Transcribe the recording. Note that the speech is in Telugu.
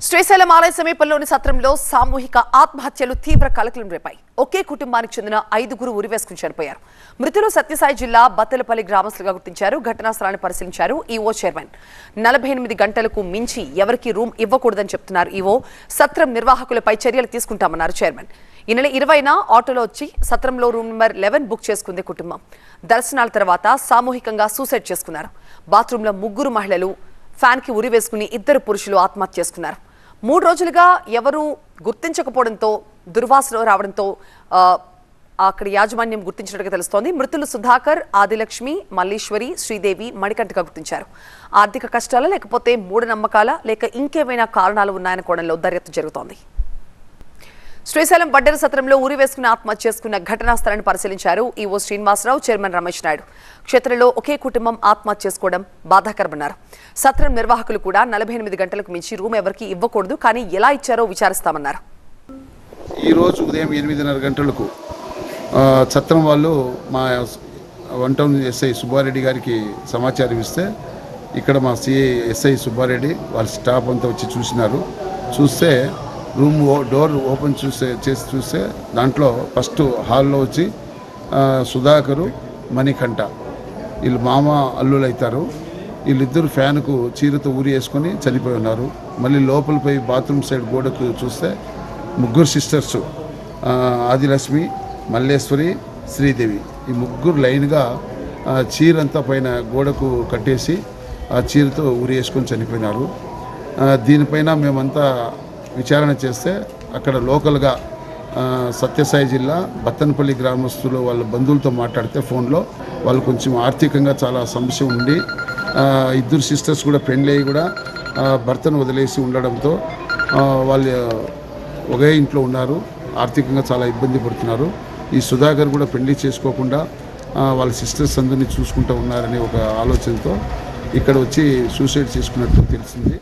శ్రీశైలం ఆలయ సమీపంలోని సత్రంలో సామూహిక ఆత్మహత్యలు తీవ్ర కలకలం రేపాయి. ఒకే కుటుంబానికి చెందిన 5గురు ఉరివేసుకుని చనిపోయారు. మృతులు సత్యసాయి జిల్లా బత్తలపల్లి గ్రామస్తులుగా గుర్తించారు. ఘటనా స్థలాన్ని పరిశీలించారు ఈవో చైర్మన్. 48 గంటలకు మించి ఎవరికీ రూమ్ ఇవ్వకూడదని చెప్తున్నారు ఈవో. సత్రం నిర్వాహకులపై చర్యలు తీసుకుంటామన్నారు చైర్మన్. ఈ నెల 20న ఆటోలో వచ్చి సత్రంలో రూమ్ నెంబర్ 11 బుక్ చేసుకుంది కుటుంబం. దర్శనాల తర్వాత సామూహికంగా సూసైడ్ చేసుకున్నారు. బాత్రూంలో 3 మహిళలు, ఫ్యాన్ కి ఉరి వేసుకుని 2 పురుషులు ఆత్మహత్య చేసుకున్నారు. 3 రోజులుగా ఎవరు గుర్తించకపోవడంతో దుర్వాసన రావడంతో అక్కడ యాజమాన్యం గుర్తించినట్టుగా తెలుస్తోంది. మృతులు సుధాకర్, ఆదిలక్ష్మి, మల్లీశ్వరి, శ్రీదేవి మణికంఠగా గుర్తించారు. ఆర్థిక కష్టాల లేకపోతే మూఢనమ్మకాల లేక ఇంకేమైనా కారణాలు ఉన్నాయని కోణంలో దర్యాప్తు జరుగుతోంది. శ్రీశైలం వడ్డెర సత్రంలో ఊరి వేసుకుని ఆత్మహత్య చేసుకున్న ఘటనా స్థలాన్ని పరిశీలించారు ఈవో శ్రీనివాసరావు, చైర్మన్ రమేష్ నాయుడు. క్షేత్రంలో ఒకే కుటుంబం ఆత్మహత్య చేసుకోవడం బాధాకరమన్నారు. సత్రం నిర్వాహకులు కూడా 48 గంటలకు మించి రూమ్ ఎవరికి ఇవ్వకూడదు, కానీ ఎలా ఇచ్చారో విచారిస్తామన్నారు. ఈ రోజు ఉదయం 8:30 గంటలకు సత్రం వాళ్ళు మా 1 టౌన్ ఎస్ఐ సుబ్బారెడ్డి గారికి సమాచారం ఇస్తే ఇక్కడ మా సిఐ ఎస్ఐ సుబ్బారెడ్డి వాళ్ళ స్టాఫ్ అంతా వచ్చి చూసినారు. చూస్తే రూమ్ డోర్ ఓపెన్ చూస్తే దాంట్లో ఫస్ట్ హాల్లో వచ్చి సుధాకరు, మణికంఠ వీళ్ళు మామ అల్లులు అవుతారు. వీళ్ళిద్దరు ఫ్యాన్కు చీరతో ఊరి వేసుకొని చనిపోయి ఉన్నారు. మళ్ళీ లోపలిపై బాత్రూమ్ సైడ్ గోడకు చూస్తే 3 సిస్టర్స్, ఆదిలక్ష్మి, మల్లేశ్వరి, శ్రీదేవి, ఈ 3 లైన్గా చీరంతా పైన గోడకు కట్టేసి ఆ చీరతో ఊరి వేసుకొని చనిపోయినారు. దీనిపైన మేమంతా విచారణ చేస్తే అక్కడ లోకల్గా సత్యసాయి జిల్లా బత్తనపల్లి గ్రామస్తులు వాళ్ళ బంధువులతో మాట్లాడితే ఫోన్లో వాళ్ళు కొంచెం ఆర్థికంగా చాలా సమస్య ఉండి 2 సిస్టర్స్ కూడా పెళ్ళి అయ్యి కూడా భర్తను వదిలేసి ఉండడంతో వాళ్ళు ఒకే ఇంట్లో ఉన్నారు. ఆర్థికంగా చాలా ఇబ్బంది పడుతున్నారు. ఈ సుధాకర్ కూడా పెళ్లి చేసుకోకుండా వాళ్ళ సిస్టర్స్ అందరినీ చూసుకుంటూ ఉన్నారనే ఒక ఆలోచనతో ఇక్కడ వచ్చి సూసైడ్ చేసుకున్నట్టు తెలిసింది.